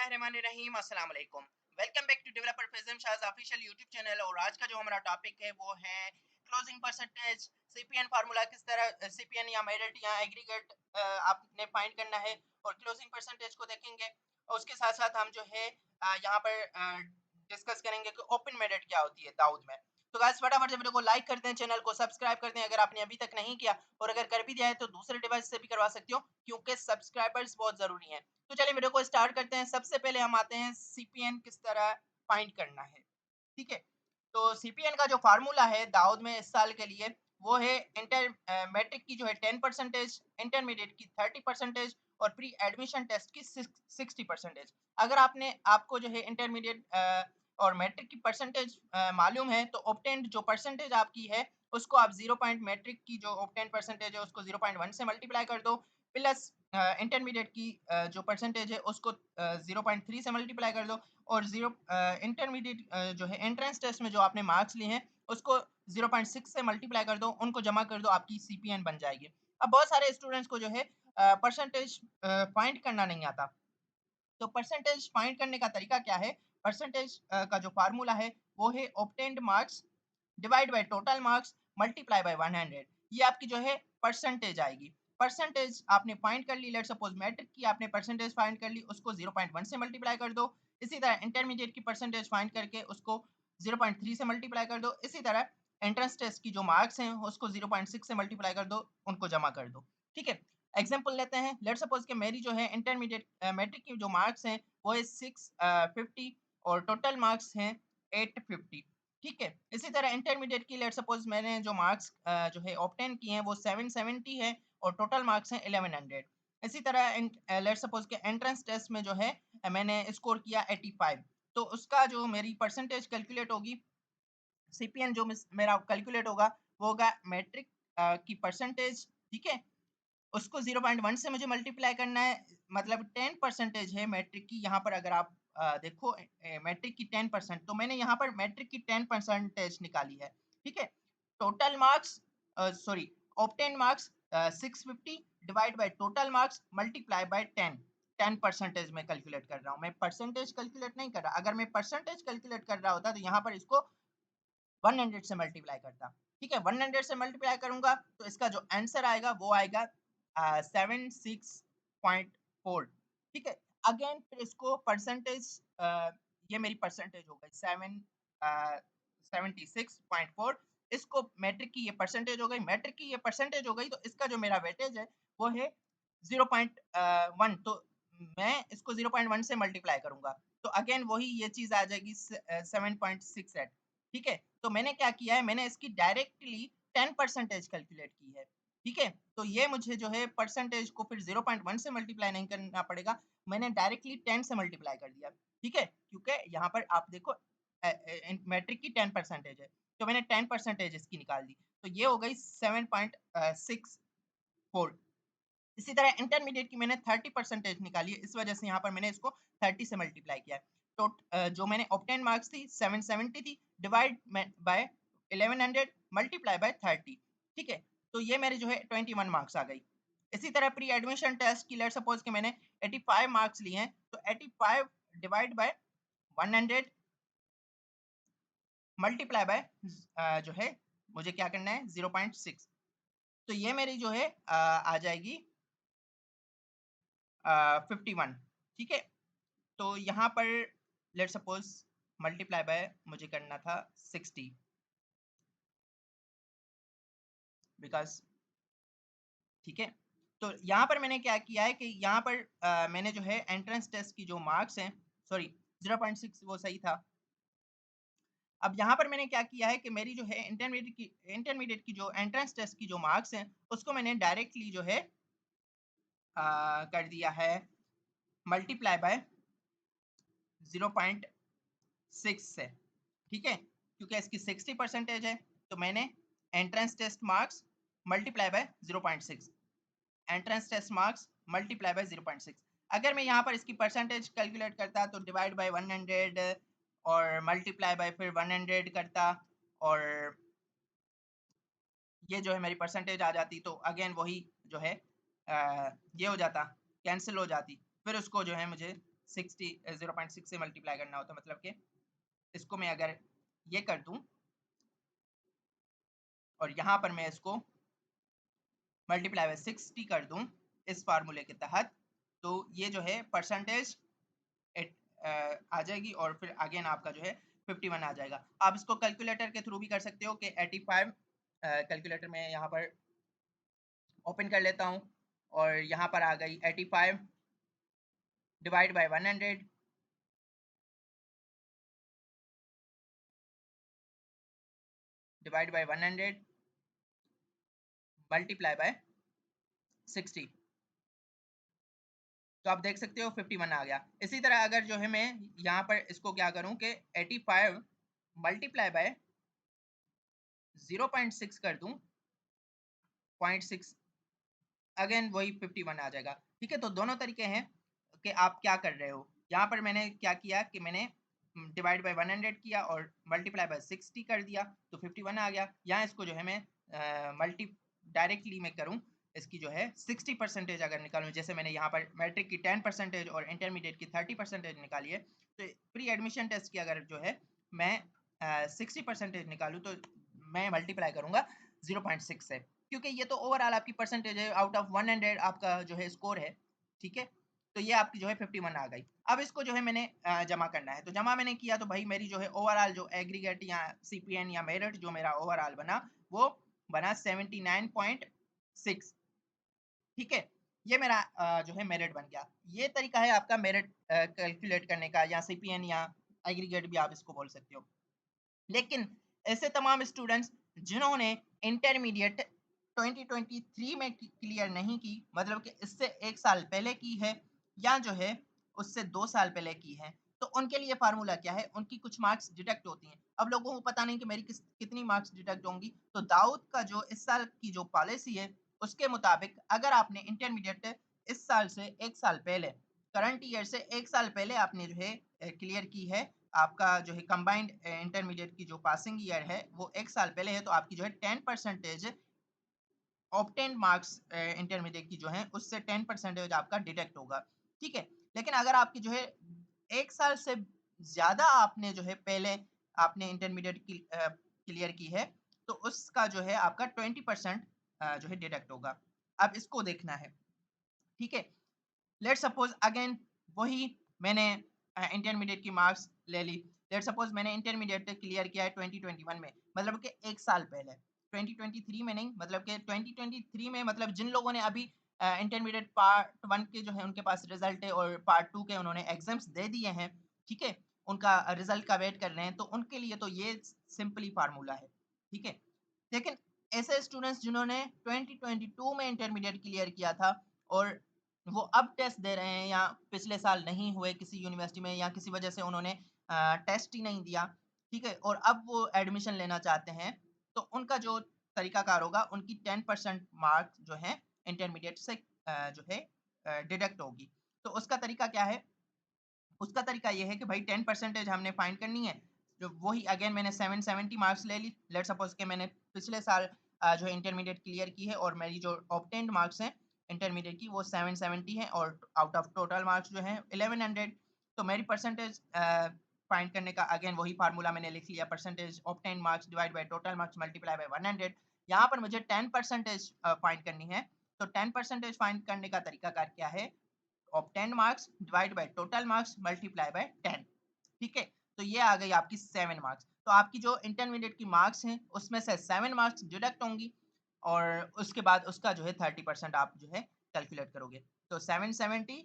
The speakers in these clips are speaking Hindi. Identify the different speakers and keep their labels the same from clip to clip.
Speaker 1: बिस्मिल्लाहिर्रहमानिर्रहीम अस्सलाम वालेकुम। Welcome back to developer Faizam Shahz official YouTube channel. और आज का जो हमारा टॉपिक है वो है क्लोजिंग परसेंटेज, सीपीएन फार्मूला किस तरह सीपीएन या मेरिट या एग्रीगेट आपने फाइंड करना है और क्लोजिंग परसेंटेज को देखेंगे। और उसके साथ साथ हम जो है यहाँ पर डिस्कस करेंगे कि ओपन मेरिट क्या होती है दाऊद में। तो गाइस फटाफट से वीडियो को लाइक कर दें, चैनल को सब्सक्राइब कर दें अगर आपने अभी तक नहीं किया, और अगर कर भी दिया है तो दूसरे डिवाइस से भी करवा सकते हो क्योंकि सब्सक्राइबर्स बहुत जरूरी हैं। तो चलिए वीडियो को स्टार्ट करते हैं। सबसे पहले हम आते हैं सीपीएन किस तरह फाइंड करना है। ठीक है, तो सीपीएन का जो फार्मूला है दाऊद में इस साल के लिए वो है इंटर मैट्रिक की जो है 10%, इंटरमीडिएट की 30% और प्री एडमिशन टेस्ट की 60%। अगर आपने आपको जो है इंटरमीडिएट और मैट्रिक की परसेंटेज मालूम है तो ऑब्टेन्ड जो परसेंटेज आपकी है उसको आप 0 पॉइंट मैट्रिक की जो ऑब्टेन्ड परसेंटेज है उसको 0.1 से मल्टीप्लाई कर दो, प्लस इंटरमीडिएट की जो परसेंटेज है उसको 0.3 से मल्टीप्लाई कर दो, और इंटरमीडिएट जो है एंट्रेंस टेस्ट में जो आपने मार्क्स लिए हैं उसको 0.6 से मल्टीप्लाई कर दो, उनको जमा कर दो, आपकी सीपीएन बन जाएगी। अब बहुत सारे स्टूडेंट्स को जो है परसेंटेज फाइंड करना नहीं आता। तो परसेंटेज फाइंड करने का तरीका क्या है? परसेंटेज का जो फार्मूला है वो है obtained marks divide by total marks multiply bye 100। ये आपकी जो है परसेंटेज आएगी। परसेंटेज आपने फाइंड कर ली, लेट्स सपोज मैट्रिक की आपने परसेंटेज फाइंड कर ली, उसको 0.1 से मल्टीप्लाई कर दो। इसी तरह इंटरमीडिएट की परसेंटेज फाइंड करके उसको 0.3 से मल्टीप्लाई कर दो। इसी तरह एंट्रेंस टेस्ट की जो मार्क्स हैं उसको 0.6 से मल्टीप्लाई कर दो, उनको जमा कर दो। ठीक है, एग्जाम्पल लेते हैं। लेट्स सपोज कि मेरी जो है इंटरमीडिएट मैट्रिक की जो मार्क्स हैं वो है 650 और टोटल मार्क्स हैं 850। ठीक है, इसी तरह इंटरमीडिएट की लेट्स सपोज मैंने जो मार्क्स जो है ऑब्टेन किए हैं वो 770 है और टोटल मार्क्स हैं 1100। इसी तरह लेट्स सपोज के एंट्रेंस टेस्ट में जो है मैंने स्कोर किया 85, तो उसका जो मेरी परसेंटेज कैलकुलेट होगी, सीपीएन जो मेरा कैलकुलेट होगा वो होगा मैट्रिक की परसेंटेज। ठीक है, उसको 0.1 से मुझे मल्टीप्लाई करना है, मतलब 10% है मैट्रिक की। यहाँ पर अगर आप देखो मैट्रिक की 10%, तो मैंने यहाँ पर मैट्रिक की 10% निकाली है। ठीक है, total marks sorry obtain marks 650 divide by total marks multiply bye 10% में कैलकुलेट कर रहा हूँ, मैं परसेंटेज कैलकुलेट नहीं कर रहा। अगर मैं परसेंटेज कैलकुलेट कर रहा होता तो यहाँ पर इसको 100 से मल्टीप्लाई करता। ठीक है, 100 से मल्टीप्लाई करूंगा तो इसका जो आंसर आएगा वो आएगा 76.4। ठीक है, अगेन फिर इसको परसेंटेज, ये मेरी परसेंटेज हो गई 76.4। इसको मैट्रिक की ये परसेंटेज हो गई, मैट्रिक की ये परसेंटेज हो गई, तो इसका जो मेरा वेटेज है वो है 0.1। तो मैं इसको 0.1 से मल्टीप्लाई करूंगा तो अगेन वही ये चीज आ जाएगी 7.68। ठीक है, तो मैंने क्या किया है, मैंने इसकी डायरेक्टली 10% कैलकुलेट की है। ठीक है, तो ये मुझे जो है परसेंटेज को फिर 0.1 से मल्टीप्लाई नहीं करना पड़ेगा, मैंने डायरेक्टली 10 से मल्टीप्लाई कर दिया। ठीक है, क्योंकि यहाँ पर आप देखो मैट्रिक की 10% है तो मैंने 10% इसकी निकाल दी, तो ये हो गई 7.64। इसी तरह इंटरमीडिएट की मैंने 30% निकाली है, इस वजह से यहाँ पर मैंने इसको 30 से मल्टीप्लाई किया है। तो जो मैंने ऑब्टेन मार्क्स थी 770 थी, डिवाइड बाय 1100 मल्टीप्लाई बाय 30। ठीक है, तो ये मेरे जो है 21 मार्क्स आ गई। इसी तरह प्री एडमिशन टेस्ट की लेट्स सपोज कि मैंने 85 मार्क्स लिए हैं, तो 85 डिवाइड बाय 100 मल्टीप्लाई बाय जो है मुझे क्या करना है 0.6, तो ये मेरी जो है आ जाएगी 51। ठीक है, तो यहाँ पर लेट सपोज मल्टीप्लाई बाय मुझे करना था 60, बिकॉज ठीक है, तो यहाँ पर मैंने क्या किया है कि यहाँ पर मैंने जो है एंट्रेंस टेस्ट की जो मार्क्स हैं, सॉरी 0.6 वो सही था। अब यहाँ पर मैंने क्या किया है कि मेरी जो है इंटरमीडिएट की जो एंट्रेंस टेस्ट की जो मार्क्स हैं उसको मैंने डायरेक्टली जो है कर दिया है मल्टीप्लाई बाय 0.6 से। ठीक है, क्योंकि इसकी 60% है तो मैंने entrance test marks multiply by 0.6, entrance test marks multiply by 0.6। अगर मैं यहाँ पर इसकी परसेंटेज कैलकुलेट करता तो डिवाइड बाय 100 और मल्टीप्लाई बाय फिर 100 करता, और ये जो है मेरी परसेंटेज आ जाती, तो अगेन वही जो है ये हो जाता, कैंसिल हो जाती, फिर उसको जो है मुझे 0.6 से मल्टीप्लाई करना होता है, मतलब कि इसको मैं अगर ये कर दूं और यहाँ पर मैं इसको मल्टीप्लाई बाय 60 कर दूं इस फार्मूले के तहत, तो ये जो है परसेंटेज आ जाएगी और फिर अगेन आपका जो है 51 आ जाएगा। आप इसको कैलकुलेटर के थ्रू भी कर सकते हो कि 85 कैलकुलेटर में यहाँ पर ओपन कर लेता हूँ और यहाँ पर आ गई 85 divide by 100 divide by 100 multiply by 60, तो आप देख सकते हो 51 आ गया। इसी तरह अगर जो है मैं यहाँ पर इसको क्या करूँ कि 85 मल्टीप्लाई बाय 0.6 कर दूं, 0.6, अगेन वही 51 आ जाएगा। ठीक है, तो दोनों तरीके हैं कि आप क्या कर रहे हो। यहाँ पर मैंने क्या किया कि मैंने डिवाइड बाय 100 किया और मल्टीप्लाई बाय 60 कर दिया तो 51 आ गया। यहाँ इसको जो है मैं मल्टी डायरेक्टली मैं करूँ, इसकी जो है 60% अगर निकालूं, जैसे मैंने यहाँ पर मैट्रिक की 10% और इंटरमीडिएट की 30% निकाली है, तो प्री एडमिशन टेस्ट की अगर जो है मैं 60% निकालूं तो मैं मल्टीप्लाई करूंगा 0.6 से, क्योंकि ये तो ओवरऑल आपकी परसेंटेज है, आउट ऑफ 100 आपका जो है स्कोर है। ठीक है, तो ये आपकी जो है 51 आ गई। अब इसको जो है मैंने जमा करना है, तो जमा मैंने किया तो भाई मेरी जो है ओवरऑल जो एग्रीगेट या सीपीएन या मेरिट जो मेरा ओवरऑल बना वो बना 79.6। ठीक है, ये मेरा जो है मेरिट बन गया। ये तरीका है आपका मेरिट कैलकुलेट करने का, या सीपीएन या एग्रीगेट भी आप इसको बोल सकते हो। लेकिन ऐसे तमाम स्टूडेंट्स जिन्होंने इंटरमीडिएट 2023 में क्लियर नहीं की, मतलब कि इससे 1 साल पहले की है या जो है उससे 2 साल पहले की है, तो उनके लिए फार्मूला क्या है, उनकी कुछ मार्क्स डिडक्ट होती हैं। अब लोगों को पता नहीं कि मेरी कितनी मार्क्स डिडक्ट होंगी, तो दाऊद का जो इस साल की जो पॉलिसी है उसके मुताबिक अगर आपने इंटरमीडिएट इस साल से 1 साल पहले, करंट ईयर से 1 साल पहले आपने जो है क्लियर की है, आपका जो है कंबाइंड इंटरमीडिएट की जो पासिंग ईयर है वो 1 साल पहले है, तो आपकी जो है 10% ऑब्टेन मार्क्स इंटरमीडिएट की जो है उससे 10% आपका डिडक्ट होगा। ठीक है, लेकिन अगर आपकी जो है 1 साल से ज्यादा आपने जो है पहले आपने इंटरमीडिएट की क्लियर की है, तो उसका जो है आपका 20% जो है डिडक्ट होगा। अब इसको देखना है। ठीक है, लेट सपोज अगेन वही मैंने इंटरमीडिएट की मार्क्स ले ली। लेट सपोज मैंने इंटरमीडिएट क्लियर किया है 2021 में, मतलब कि 1 साल पहले, 2023 में नहीं, मतलब कि 2023 में, मतलब जिन लोगों ने अभी इंटरमीडिएट पार्ट 1 के जो है उनके पास रिजल्ट है और पार्ट 2 के उन्होंने एग्जाम्स दे दिए हैं। ठीक है, उनका रिजल्ट का वेट कर रहे हैं, तो उनके लिए तो ये सिंपली फार्मूला है। ठीक है, लेकिन ऐसे स्टूडेंट्स जिन्होंने 2022 में इंटरमीडिएट क्लियर किया था और वो अब टेस्ट दे रहे हैं, या पिछले साल नहीं हुए किसी यूनिवर्सिटी में या किसी वजह से उन्होंने टेस्ट ही नहीं दिया, ठीक है, और अब वो एडमिशन लेना चाहते हैं, तो उनका जो तरीकाकार होगा, उनकी 10% मार्क जो है इंटरमीडिएट से जो है डिडक्ट होगी। तो उसका तरीका क्या है, उसका तरीका ये है कि भाई 10% हमने फाइंड करनी है। जो वही अगेन मैंने 770 मार्क्स ले ली। लेट सपोज के मैंने पिछले साल जो इंटरमीडिएट क्लियर की है और मेरी जो ऑब्टेन्ड मार्क्स हैं इंटरमीडिएट की वो 770 है और आउट ऑफ टोटल मार्क्स जो है 1100। तो मेरी परसेंटेज फाइंड करने का अगेन वही फार्मूला मैंने लिख लिया, percentage obtained marks divide by total marks multiply bye 100। यहाँ पर मुझे 10% फाइंड करनी है, तो 10% फाइंड करने का तरीका क्या है, obtained marks divide by total marks multiply bye 10। ठीक है, तो ये आ गई आपकी 7 मार्क्स। तो आपकी जो इंटरमीडिएट की मार्क्स हैं उसमें से 7 मार्क्स डिडक्ट होंगी और उसके बाद उसका जो है 30% आप जो है कैलकुलेट करोगे। तो 770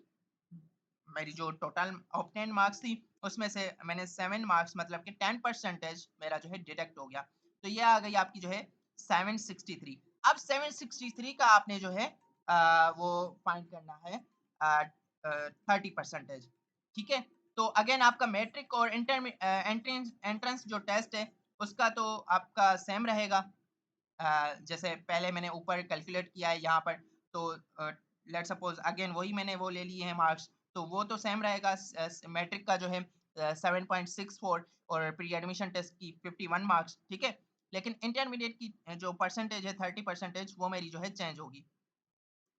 Speaker 1: मेरी जो टोटल ऑब्टेन्ड मार्क्स थी उसमें से मैंने 7 मार्क्स मतलब कि 10% मेरा जो है डिडक्ट हो गया। तो ये आ गई आपकी जो है 763। अब 763 का आपने जो है वो फाइंड करना है 30%। ठीक है, तो अगेन आपका मैट्रिक और एंट्रेंस एंट्रेंस जो टेस्ट है उसका तो आपका सेम रहेगा। जैसे पहले मैंने ऊपर कैलकुलेट किया है यहाँ पर, तो लेट सपोज अगेन वही मैंने वो ले लिए हैं मार्क्स, तो वो तो सेम रहेगा। मैट्रिक का जो है 7.64 और प्री एडमिशन टेस्ट की 51 मार्क्स। ठीक है, लेकिन इंटरमीडिएट की जो परसेंटेज है 30%, वो मेरी जो है चेंज होगी।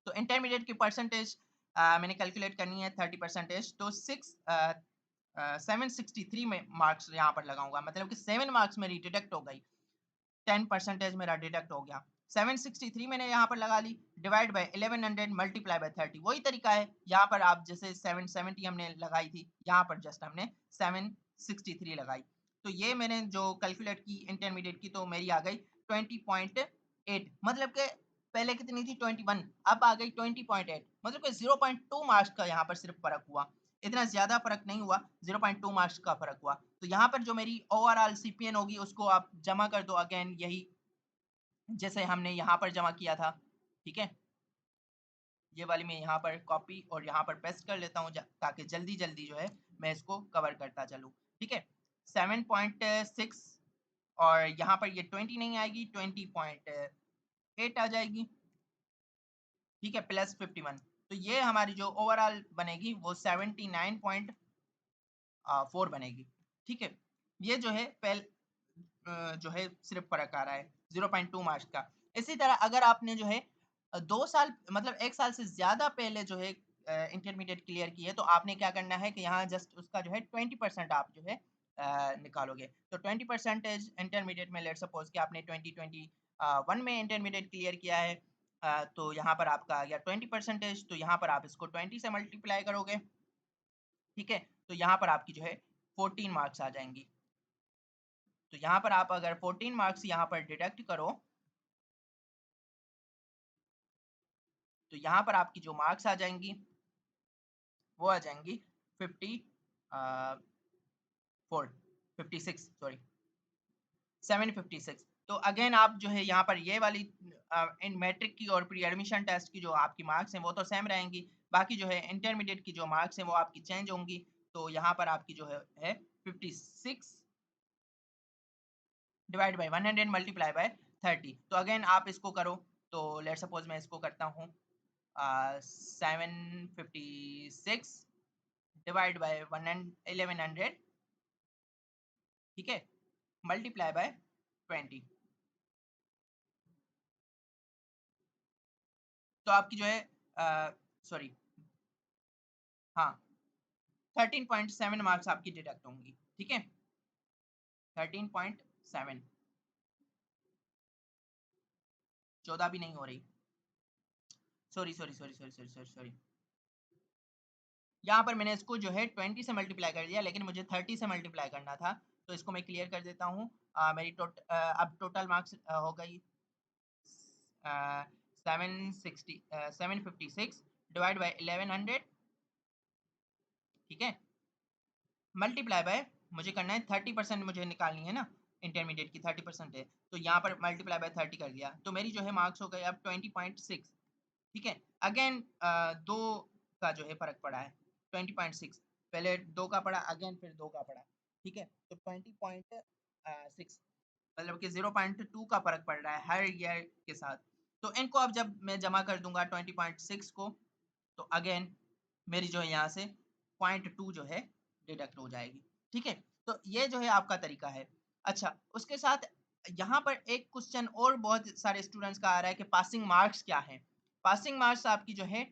Speaker 1: तो इंटरमीडिएट की परसेंटेज मैंने कैलकुलेट करनी है 30%, तो 763 में मार्क्स यहाँ पर लगाऊंगा, मतलब कि 7 मार्क्स मेरी डिडक्ट हो गई, 10% मेरा डिडक्ट हो गया। 763 मैंने यहाँ पर लगा ली, डिवाइड बाय 1100 मल्टीप्लाई बाय 30, वही तरीका है। यहाँ पर आप जैसे 770 हमने लगाई थी, यहाँ पर जस्ट हमने 763 लगाई। तो ये मैंने जो कैलकुलेट की इंटरमीडिएट की, तो मेरी आ गई 20.8, मतलब कि पहले कितनी थी 21, अब आ गई 20.8, मतलब कि 0.2 मार्क्स का यहाँ पर सिर्फ फर्क हुआ, इतना ज्यादा फर्क नहीं हुआ, 0.2 मार्क्स का फर्क हुआ। तो यहाँ पर जो मेरी ओवरऑल सीपीएन होगी उसको आप जमा कर दो, अगेन यही जैसे हमने यहाँ पर जमा किया था। ठीक है, ये वाली मैं यहाँ पर कॉपी और यहाँ पर पेस्ट कर लेता हूँ ताकि जल्दी जल्दी जो है मैं इसको कवर करता चलूँ। ठीक है, 7.6 और यहाँ पर ये 20 नहीं आएगी, 20.8 आ जाएगी। ठीक है, प्लस 51, तो ये हमारी जो ओवरऑल बनेगी वो 79.4 बनेगी। ठीक है, ये जो है जो है सिर्फ फर्क आ रहा है 0.2 मार्क्स का। इसी तरह अगर आपने जो है 2 साल मतलब 1 साल से ज्यादा पहले जो है इंटरमीडिएट क्लियर की है, तो आपने क्या करना है कि यहाँ जस्ट उसका जो है 20% आप जो है निकालोगे। तो 20% इंटरमीडिएट में, लेट सपोज कि आपने 2021 में इंटरमीडिएट क्लियर किया है, तो यहाँ पर आपका आ गया 20%, तो यहाँ पर आप इसको 20 से मल्टीप्लाई करोगे। ठीक है, तो यहाँ पर आपकी जो है 14 मार्क्स आ जाएंगी। तो यहाँ पर आप अगर 14 मार्क्स यहाँ पर डिडक्ट करो, तो यहाँ पर आपकी जो मार्क्स आ जाएंगी वो आ जाएंगी 56, सॉरी 756। तो अगेन आप जो है यहाँ पर ये वाली इन मैट्रिक की और प्री एडमिशन टेस्ट की जो आपकी मार्क्स हैं वो तो सेम रहेंगी, बाकी जो है इंटरमीडिएट की जो मार्क्स हैं वो आपकी चेंज होंगी। तो यहाँ पर आपकी जो है 56 डिवाइड बाई 100 मल्टीप्लाई बाय 30। तो अगेन आप इसको करो, तो लेट सपोज मैं इसको करता हूँ 756 डिवाइड बाय 1100, ठीक है, मल्टीप्लाई बाय 20। तो आपकी जो है सॉरी, हाँ, 13.7 मार्क्स आपकी डिडक्ट होंगी। ठीक है, 13.7, 14 भी नहीं हो रही, sorry sorry sorry sorry sorry sorry sorry, यहाँ पर मैंने इसको जो है 20 से मल्टीप्लाई कर दिया, लेकिन मुझे 30 से मल्टीप्लाई करना था, तो इसको मैं क्लियर कर देता हूँ। मेरी अब टोटल मार्क्स हो गई 756 डिवाइड बाई 1100, ठीक है, मल्टीप्लाई बाय, मुझे करना है 30%, मुझे निकालनी है ना, इंटरमीडिएट की 30% है, तो यहाँ पर मल्टीप्लाई बाय 30 कर दिया, तो मेरी जो है मार्क्स हो गए अब 20.6। ठीक है, अगेन दो का जो है फर्क पड़ा है 20.6, पहले 2 का पड़ा, अगेन फिर 2 का पड़ा। ठीक है, तो 20.6 मतलब कि 0.2 का फर्क पड़ रहा है हर ईयर के साथ। तो इनको अब जब मैं जमा कर दूंगा 20.6 को, तो अगेन मेरी जो है यहाँ से 0.2 जो है डिडक्ट हो जाएगी। ठीक है, तो ये जो है आपका तरीका है। अच्छा, उसके साथ यहाँ पर एक क्वेश्चन और बहुत सारे स्टूडेंट्स का आ रहा है कि पासिंग मार्क्स क्या है। पासिंग मार्क्स आपकी जो है,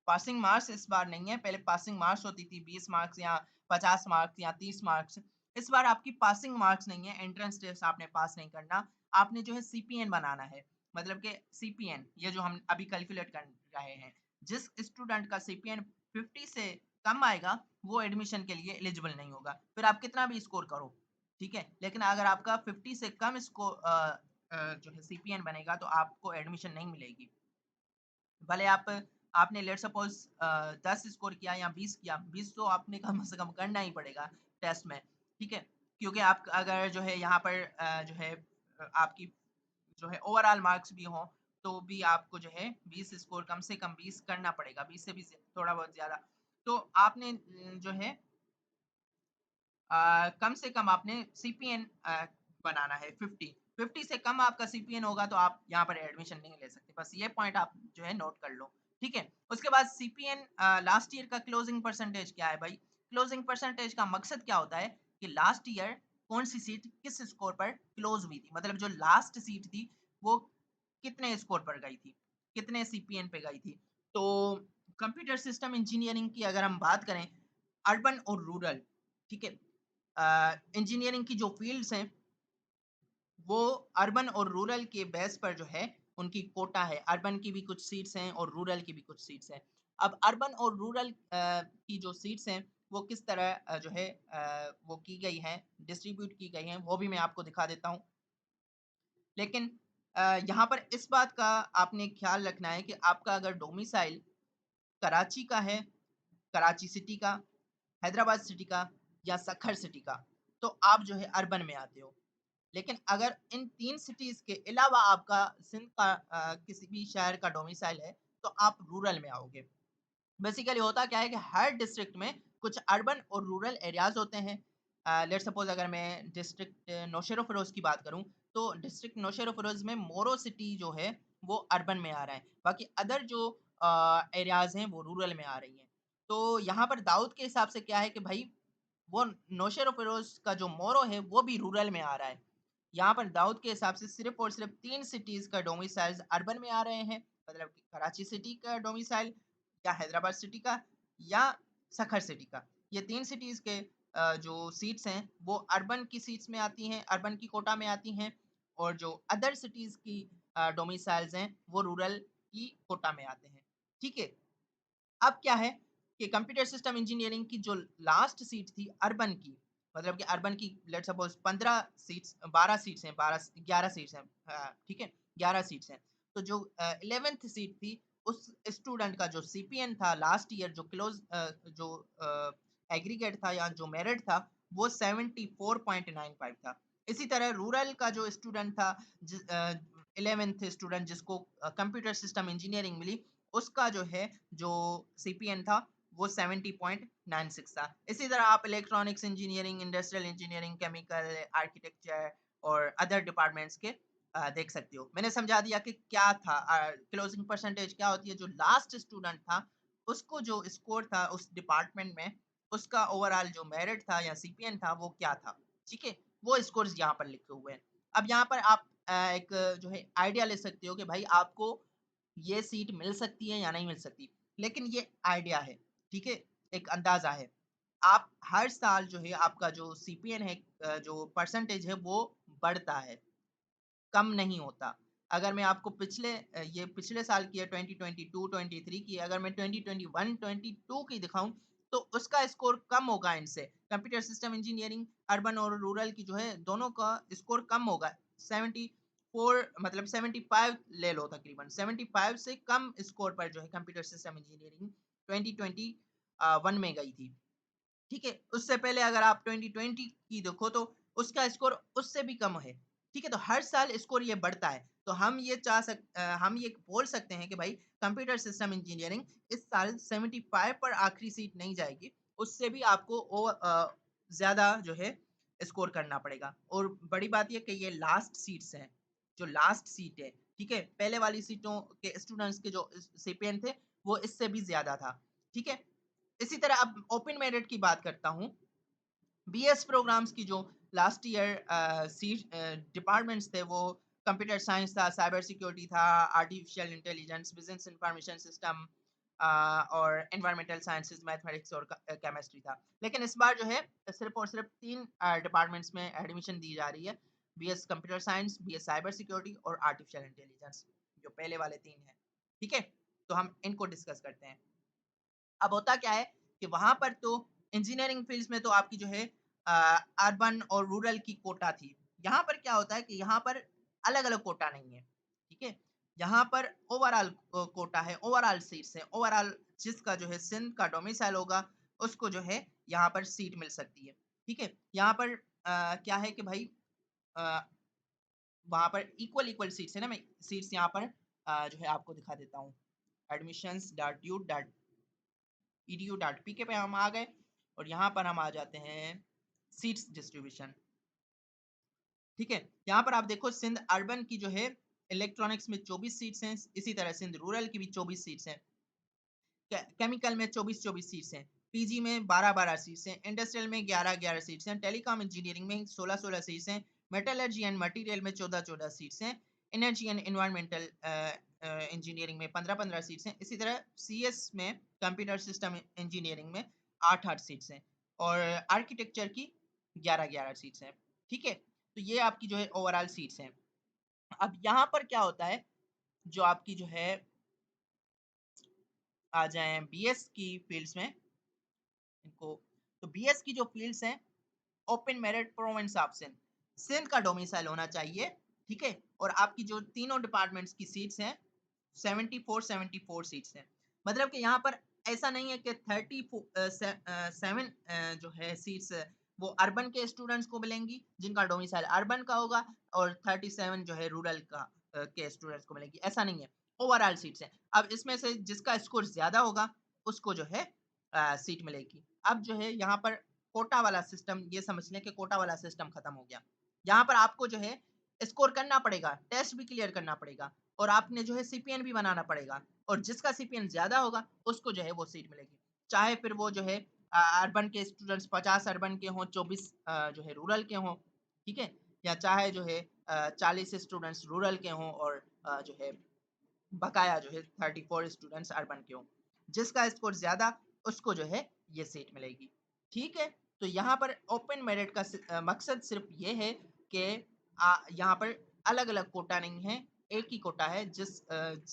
Speaker 1: पासिंग मार्क्स इस बार नहीं है, पहले पासिंग मार्क्स होती थी 20 मार्क्स या 50 मार्क्स या 30 मार्क्स। इस बार आपकी पासिंग मार्क्स नहीं है, एंट्रेंस टेस्ट आपने पास नहीं करना, आपने जो है सीपीएन बनाना है। मतलब कि सीपीएन ये जो हम अभी कैलकुलेट कर रहे हैं, जिस स्टूडेंट का सीपीएन 50 से कम आएगा वो एडमिशन के लिए एलिजिबल नहीं होगा, फिर आप कितना भी स्कोर करो। ठीक है, लेकिन अगर आपका 50 से कम स्कोर जो है सीपीएन बनेगा तो आपको एडमिशन नहीं मिलेगी। भले आपने लेट सपोज 10 स्कोर किया या 20 किया, 20 तो आपने कम से कम करना ही पड़ेगा टेस्ट में। ठीक है, क्योंकि आप अगर जो है यहाँ पर जो है आपकी जो है ओवरऑल मार्क्स भी हो, तो भी आपको जो है 20 स्कोर कम से कम 20 करना पड़ेगा, 20 से भी थोड़ा बहुत ज़्यादा। तो आपने जो है कम से कम आपने सीपीएन बनाना है 50। 50 से कम आपका सीपीएन होगा तो आप यहाँ पर एडमिशन नहीं ले सकते, बस ये पॉइंट आप जो है नोट कर लो। ठीक है, उसके बाद सीपीएन लास्ट ईयर का क्लोजिंग परसेंटेज क्या है भाई। क्लोजिंग परसेंटेज का मकसद क्या होता है कि लास्ट ईयर कौन सी सीट किस स्कोर पर क्लोज हुई थी, मतलब जो लास्ट सीट थी वो कितने स्कोर पर गई थी, कितने सीपीएन पे गई थी। तो कंप्यूटर सिस्टम इंजीनियरिंग की अगर हम बात करें, अर्बन और रूरल, ठीक है, इंजीनियरिंग की जो फील्ड्स हैं वो अर्बन और रूरल के बेस पर जो है उनकी कोटा है। अर्बन की भी कुछ सीट्स हैं और रूरल की भी कुछ सीट्स हैं। अब अर्बन और रूरल की जो सीट्स हैं वो किस तरह जो है वो की गई हैं, डिस्ट्रीब्यूट की गई हैं, वो भी मैं आपको दिखा देता हूँ। लेकिन यहाँ पर इस बात का आपने ख्याल रखना है कि आपका अगर डोमिसाइल कराची का है, कराची सिटी का, हैदराबाद सिटी का या सखर सिटी का, तो आप जो है अर्बन में आते हो। लेकिन अगर इन 3 सिटीज़ के अलावा आपका सिंध का किसी भी शहर का डोमिसाइल है, तो आप रूरल में आओगे। बेसिकली होता क्या है कि हर डिस्ट्रिक्ट में कुछ अर्बन और रूरल एरियाज़ होते हैं। लेट्स सपोज़ अगर मैं डिस्ट्रिक्ट नौशेरा फिरोज़ की बात करूँ, तो डिस्ट्रिक्ट नौशेरा फिरोज़ में मोरो सिटी जो है, वो अर्बन में आ रहा है। बाकी अदर जो एरियाज़ हैं, वो रूरल में आ रही हैं। तो यहाँ पर दाऊद के हिसाब से क्या है कि भई, वो नौशेरा फिरोज़ का जो मोरो है, वो भी रूरल में आ रहा है। यहाँ पर दाऊद के हिसाब से सिर्फ़ और सिर्फ़ 3 सिटीज़ का डोमिसाइल्स अर्बन में आ रहे हैं, मतलब कि कराची सिटी का डोमिसाइल या हैदराबाद सिटी का या सखर सिटी का। ये 3 सिटीज़ के जो सीट्स हैं वो अर्बन की सीट्स में आती हैं, अर्बन की कोटा में आती हैं और जो अदर सिटीज़ की डोमिसाइल्स हैं वो रूरल की कोटा में आते हैं। ठीक है? अब क्या है कि कंप्यूटर सिस्टम इंजीनियरिंग की जो लास्ट सीट थी अर्बन की, मतलब कि अर्बन की लेट्स सपोज 15 सीट्स, 12 सीट्स हैं, 12 11 सीट्स हैं, ठीक है, 11 सीट्स हैं। तो जो 11th सीट थी, उस स्टूडेंट का जो सीपीएन था लास्ट ईयर, जो क्लोज जो एग्रीगेट था या जो मेरिट था, वो 74.95 था। इसी तरह रूरल का जो स्टूडेंट था, 11th स्टूडेंट जिसको कंप्यूटर सिस्टम इंजीनियरिंग मिली, उसका जो है जो सीपीएन था वो 70.96 था। इसी तरह आप electronics engineering, industrial engineering, chemical, architecture और अदर डिपार्टमेंट्स के देख सकते हो। मैंने समझा दिया कि क्या था क्लोजिंग परसेंटेज क्या होती है। जो लास्ट स्टूडेंट था उसको जो स्कोर था उस डिपार्टमेंट में, उसका ओवरऑल जो मेरिट था या सीपीएन था वो क्या था, ठीक है, वो स्कोर्स यहाँ पर लिखे हुए हैं। अब यहाँ पर आप एक जो है आइडिया ले सकते हो कि भाई आपको ये सीट मिल सकती है या नहीं मिल सकती। लेकिन ये आइडिया है, ठीक है? एक अंदाज़ा है। आप हर साल जो है आपका जो सीपीएन है, जो परसेंटेज है वो बढ़ता है, कम नहीं होता। अगर मैं आपको ये पिछले साल की है 2022, 23 की, अगर मैं 2021, 22 की दिखाऊँ तो उसका स्कोर कम होगा इनसे। कंप्यूटर सिस्टम इंजीनियरिंग अर्बन और रूरल की जो है दोनों का स्कोर कम होगा। 74 मतलब 75 ले लो तकरीबन। 75 से कम स्कोर पर जो है कंप्यूटर सिस्टम इंजीनियरिंग 2021 में गई थी। ठीक है? उससे पहले अगर आप 2020 की देखो तो उसका स्कोर उससे भी कम है। ठीक है? तो हर साल स्कोर ये बढ़ता है। तो हम ये बोल सकते हैं कि भाई कंप्यूटर सिस्टम इंजीनियरिंग इस साल 75 पर आखिरी सीट नहीं जाएगी। उससे भी आपको ज़्यादा जो है स्कोर करना पड़ेगा। और बड़ी बात ये कि ये लास्ट सीट्स हैं। जो लास्ट सीट है, ठीक है? पहले वाली सीटों के स्टूडेंट्स के जो सीपीएन थे वो इससे भी ज़्यादा था। ठीक है? इसी तरह अब ओपन मेरिट की बात करता हूँ। बीएस प्रोग्राम्स की जो लास्ट ईयर डिपार्टमेंट्स थे वो कंप्यूटर साइंस था, साइबर सिक्योरिटी था, artificial intelligence, business information system और एनवायरमेंटल साइंसेज, मैथमेटिक्स और केमिस्ट्री था। लेकिन इस बार जो है सिर्फ और सिर्फ 3 डिपार्टमेंट्स में एडमिशन दी जा रही है। BS computer science, BS cyber security और आर्टिफिशियल इंटेलिजेंस, जो पहले वाले 3 हैं। ठीक है? तो हम इनको डिस्कस करते हैं। अब होता क्या है कि वहाँ पर तो इंजीनियरिंग फील्ड्स में तो आपकी जो है अर्बन और रूरल की कोटा थी। यहाँ पर क्या होता है कि यहाँ पर अलग-अलग कोटा नहीं है, ठीक है? यहाँ पर ओवरऑल कोटा है, ओवरऑल सीट्स हैं, ओवरऑल जिसका जो है सिंध का डोमिसाइल होगा, उसको जो है यहाँ पर सीट मिल सकती है, ठीक है? यहाँ पर क्या है कि भाई अ, वहाँ पर इक्वल सीट्स है ना, मैं सीट्स यहाँ पर जो है आपको दिखा देता हूँ। admissions.edu.pk पे हम आ गए और यहाँ पर हम आ जाते हैं सीट्स डिस्ट्रीब्यूशन। ठीक है, यहाँ पर आप देखो सिंध अर्बन की जो है इलेक्ट्रॉनिक्स में 24 सीट्स हैं, इसी तरह सिंध रूरल की भी 24 सीट्स हैं, केमिकल में 24-24 सीट्स हैं, पीजी में 12-12 सीट्स हैं, इंडस्ट्रियल में 11-11 सीट्स हैं, टेलीकॉम इंजीनियरिंग में 16-16 सीट्स हैं, मेटलर्जी एंड मटेरियल में 14-14 सीट्स हैं, एनर्जी एंड एनवायरमेंटल इंजीनियरिंग में 15-15 सीट्स हैं। इसी तरह सीएस में, कंप्यूटर सिस्टम इंजीनियरिंग में 8-8 सीट्स हैं और आर्किटेक्चर की 11-11 सीट्स हैं। ठीक है? तो ये आपकी जो है ओवरऑल सीट्स हैं। अब यहाँ पर क्या होता है, जो आपकी जो है आ जाएँ बीएस की फील्ड्स में इनको, तो बीएस की जो फील्ड्स हैं, open merit province of Sindh, Sindh का डोमिसाइल होना चाहिए, ठीक है? और आपकी जो तीनों डिपार्टमेंट्स की सीट्स हैं 74 सीट्स हैं। मतलब कि यहाँ पर ऐसा नहीं है कि 7 जो है सीट्स वो अर्बन के स्टूडेंट्स को मिलेंगी जिनका डोमिसाइल अर्बन का होगा और 37 जो है रूरल का के स्टूडेंट्स को मिलेंगी, ऐसा नहीं है। ओवरऑल सीट्स हैं। अब इसमें से जिसका स्कोर ज्यादा होगा उसको जो है सीट मिलेगी। अब जो है यहाँ पर कोटा वाला सिस्टम, ये समझ लें कि कोटा वाला सिस्टम खत्म हो गया। यहाँ पर आपको जो है स्कोर करना पड़ेगा, टेस्ट भी क्लियर करना पड़ेगा और आपने जो है सीपीएन भी बनाना पड़ेगा और जिसका सीपीएन ज्यादा होगा उसको जो है वो सीट मिलेगी। चाहे फिर वो जो है अर्बन के स्टूडेंट्स 50 अर्बन के हों, 24 जो है रूरल के हों, ठीक है? या चाहे जो है 40 स्टूडेंट्स रूरल के हों और जो है बकाया जो है 34 स्टूडेंट्स अर्बन के हों। जिसका स्कोर ज्यादा उसको जो है ये सीट मिलेगी। ठीक है? तो यहाँ पर ओपन मेरिट का मकसद सिर्फ ये है कि यहाँ पर अलग-अलग कोटा नहीं है, एक ही कोटा है जिस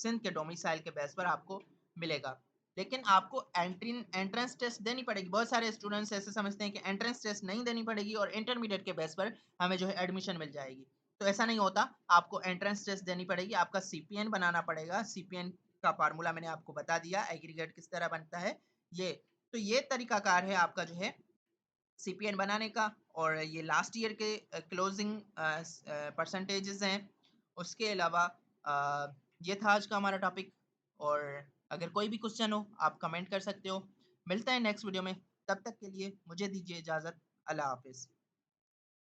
Speaker 1: सिंध के डोमिसाइल के बेस पर आपको मिलेगा। लेकिन आपको एंट्रेंस टेस्ट देनी पड़ेगी। बहुत सारे स्टूडेंट्स ऐसे समझते हैं कि एंट्रेंस टेस्ट नहीं देनी पड़ेगी और इंटरमीडिएट के बेस पर हमें जो है एडमिशन मिल जाएगी। तो ऐसा नहीं होता, आपको एंट्रेंस टेस्ट देनी पड़ेगी, आपका सीपीएन बनाना पड़ेगा। सीपीएन का फार्मूला मैंने आपको बता दिया, एग्रीगेट किस तरह बनता है ये। तो ये तरीकाकार है आपका जो है सीपीएन बनाने का और ये लास्ट ईयर के क्लोजिंग परसेंटेजेस हैं। उसके अलावा ये था आज का हमारा टॉपिक और अगर कोई भी क्वेश्चन हो आप कमेंट कर सकते हो। मिलते हैं नेक्स्ट वीडियो में, तब तक के लिए मुझे दीजिए इजाज़त। अल्लाह हाफ़िज़।